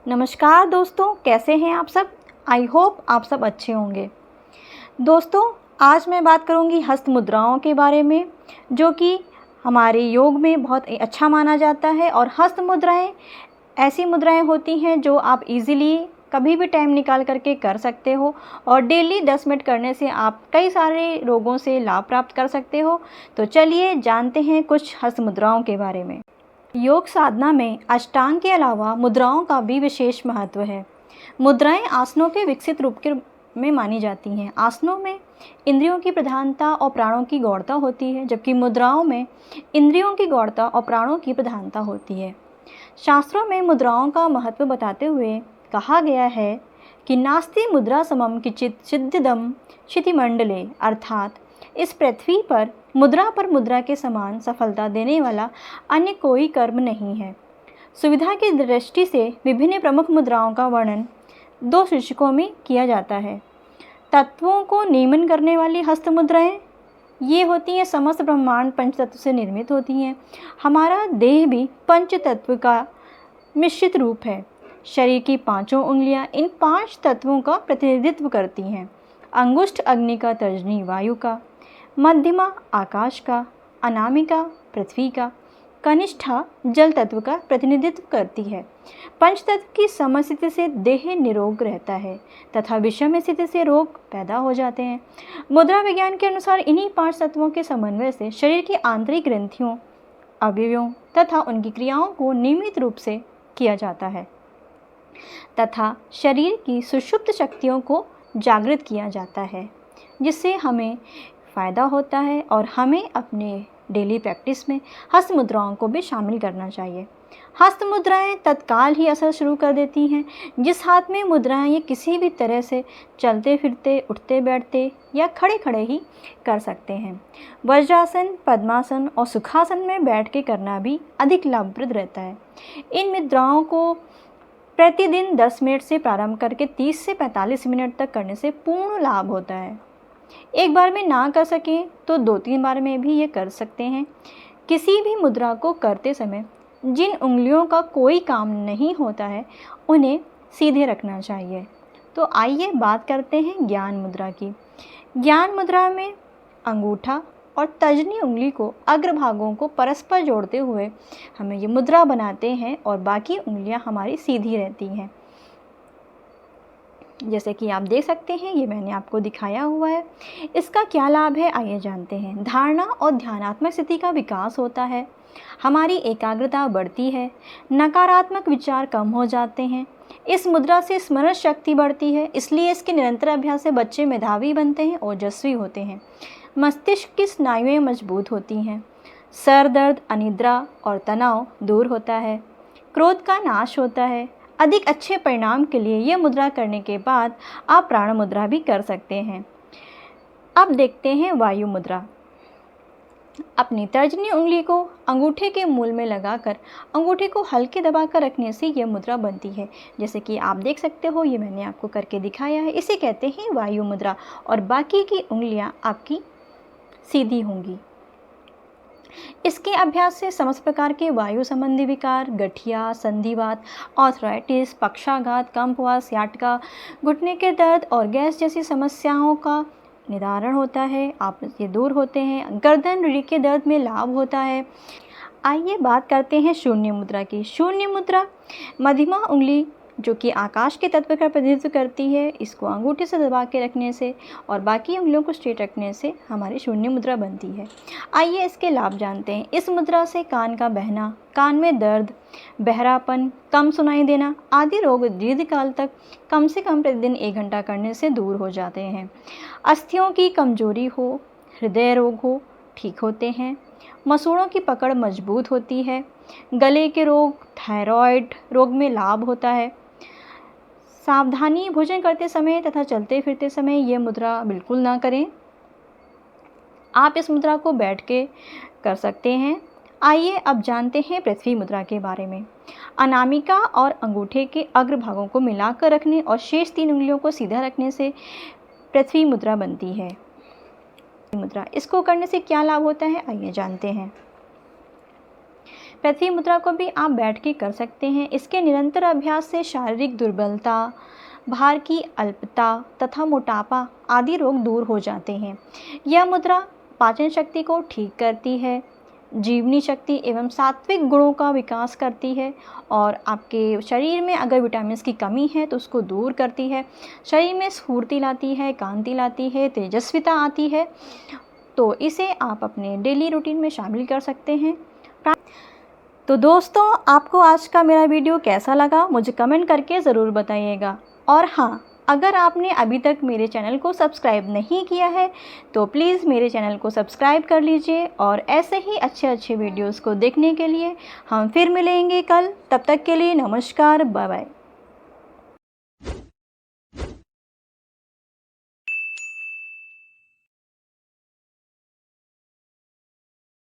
नमस्कार दोस्तों, कैसे हैं आप सब। आई होप आप सब अच्छे होंगे। दोस्तों, आज मैं बात करूंगी हस्त मुद्राओं के बारे में, जो कि हमारे योग में बहुत अच्छा माना जाता है। और हस्त मुद्राएं ऐसी मुद्राएं होती हैं जो आप इजीली कभी भी टाइम निकाल करके कर सकते हो, और डेली 10 मिनट करने से आप कई सारे रोगों से लाभ प्राप्त कर सकते हो। तो चलिए जानते हैं कुछ हस्त मुद्राओं के बारे में। योग साधना में अष्टांग के अलावा मुद्राओं का भी विशेष महत्व है। मुद्राएं आसनों के विकसित रूप के में मानी जाती हैं। आसनों में इंद्रियों की प्रधानता और प्राणों की गौणता होती है, जबकि मुद्राओं में इंद्रियों की गौणता और प्राणों की प्रधानता होती है। शास्त्रों में मुद्राओं का महत्व बताते हुए कहा गया है कि नास्ति मुद्रा समम किचित सिद्धिदम क्षितिमंडले, अर्थात इस पृथ्वी पर मुद्रा के समान सफलता देने वाला अन्य कोई कर्म नहीं है। सुविधा की दृष्टि से विभिन्न प्रमुख मुद्राओं का वर्णन 2 शीर्षकों में किया जाता है। तत्वों को नियमन करने वाली हस्त मुद्राएं ये होती हैं, समस्त ब्रह्मांड पंचतत्व से निर्मित होती हैं। हमारा देह भी पंचतत्व का मिश्रित रूप है। शरीर की 5 उंगलियां इन 5 तत्वों का प्रतिनिधित्व करती हैं। अंगुष्ठ अग्नि का, तर्जनी वायु का, मध्यमा आकाश का, अनामिका पृथ्वी का, कनिष्ठा जल तत्व का प्रतिनिधित्व करती है। पंचतत्व की समस्थिति से देह निरोग रहता है तथा विषम स्थिति से रोग पैदा हो जाते हैं। मुद्रा विज्ञान के अनुसार इन्हीं 5 तत्वों के समन्वय से शरीर की आंतरिक ग्रंथियों, अवयवों तथा उनकी क्रियाओं को नियमित रूप से किया जाता है तथा शरीर की सुषुप्त शक्तियों को जागृत किया जाता है, जिससे हमें फ़ायदा होता है। और हमें अपने डेली प्रैक्टिस में हस्त मुद्राओं को भी शामिल करना चाहिए। हस्त मुद्राएं तत्काल ही असर शुरू कर देती हैं। जिस हाथ में मुद्राएं ये किसी भी तरह से चलते फिरते, उठते बैठते या खड़े खड़े ही कर सकते हैं। वज्रासन, पद्मासन और सुखासन में बैठ के करना भी अधिक लाभप्रद रहता है। इन मुद्राओं को प्रतिदिन 10 मिनट से प्रारंभ करके 30 से 45 मिनट तक करने से पूर्ण लाभ होता है। एक बार में ना कर सकें तो 2-3 बार में भी ये कर सकते हैं। किसी भी मुद्रा को करते समय जिन उंगलियों का कोई काम नहीं होता है उन्हें सीधे रखना चाहिए। तो आइए बात करते हैं ज्ञान मुद्रा की। ज्ञान मुद्रा में अंगूठा और तर्जनी उंगली को अग्रभागों को परस्पर जोड़ते हुए हमें ये मुद्रा बनाते हैं और बाकी उंगलियां हमारी सीधी रहती हैं। जैसे कि आप देख सकते हैं, ये मैंने आपको दिखाया हुआ है। इसका क्या लाभ है, आइए जानते हैं। धारणा और ध्यानात्मक स्थिति का विकास होता है। हमारी एकाग्रता बढ़ती है। नकारात्मक विचार कम हो जाते हैं। इस मुद्रा से स्मरण शक्ति बढ़ती है, इसलिए इसके निरंतर अभ्यास से बच्चे मेधावी बनते हैं, ओजस्वी होते हैं। मस्तिष्क की स्नायुएं मजबूत होती हैं। सर दर्द, अनिद्रा और तनाव दूर होता है। क्रोध का नाश होता है। अधिक अच्छे परिणाम के लिए यह मुद्रा करने के बाद आप प्राण मुद्रा भी कर सकते हैं। अब देखते हैं वायु मुद्रा। अपनी तर्जनी उंगली को अंगूठे के मूल में लगाकर अंगूठे को हल्के दबाकर रखने से यह मुद्रा बनती है। जैसे कि आप देख सकते हो, ये मैंने आपको करके दिखाया है। इसे कहते हैं वायु मुद्रा, और बाकी की उंगलियां आपकी सीधी होंगी। इसके अभ्यास से समस्त प्रकार के वायु संबंधी विकार, गठिया, संधिवात, आर्थराइटिस, पक्षाघात, कंपवात, सियाटिका, घुटने के दर्द और गैस जैसी समस्याओं का निवारण होता है। आप ये दूर होते हैं। गर्दन, रीढ़ के दर्द में लाभ होता है। आइए बात करते हैं शून्य मुद्रा की। शून्य मुद्रा मध्यमा उंगली जो कि आकाश के तत्व का प्रतिनिधित्व करती है, इसको अंगूठे से दबा के रखने से और बाकी उंगलियों को स्ट्रेट रखने से हमारी शून्य मुद्रा बनती है। आइए इसके लाभ जानते हैं। इस मुद्रा से कान का बहना, कान में दर्द, बहरापन, कम सुनाई देना आदि रोग दीर्घकाल तक कम से कम प्रतिदिन 1 घंटा करने से दूर हो जाते हैं। अस्थियों की कमजोरी हो, हृदय रोग हो, ठीक होते हैं। मसूड़ों की पकड़ मजबूत होती है। गले के रोग, थायराइड रोग में लाभ होता है। सावधानी भोजन करते समय तथा चलते फिरते समय ये मुद्रा बिल्कुल ना करें। आप इस मुद्रा को बैठ के कर सकते हैं। आइए अब जानते हैं पृथ्वी मुद्रा के बारे में। अनामिका और अंगूठे के अग्रभागों को मिलाकर रखने और शेष 3 उंगलियों को सीधा रखने से पृथ्वी मुद्रा बनती है। मुद्रा इसको करने से क्या लाभ होता है, आइए जानते हैं। पृथ्वी मुद्रा को भी आप बैठ के कर सकते हैं। इसके निरंतर अभ्यास से शारीरिक दुर्बलता, भार की अल्पता तथा मोटापा आदि रोग दूर हो जाते हैं। यह मुद्रा पाचन शक्ति को ठीक करती है, जीवनी शक्ति एवं सात्विक गुणों का विकास करती है और आपके शरीर में अगर विटामिन्स की कमी है तो उसको दूर करती है, शरीर में स्फूर्ति लाती है, कांति लाती है, तेजस्विता आती है। तो इसे आप अपने डेली रूटीन में शामिल कर सकते हैं। तो दोस्तों, आपको आज का मेरा वीडियो कैसा लगा मुझे कमेंट करके ज़रूर बताइएगा। और हाँ, अगर आपने अभी तक मेरे चैनल को सब्सक्राइब नहीं किया है तो प्लीज़ मेरे चैनल को सब्सक्राइब कर लीजिए और ऐसे ही अच्छे वीडियोस को देखने के लिए हम फिर मिलेंगे कल। तब तक के लिए नमस्कार, बाय बाय।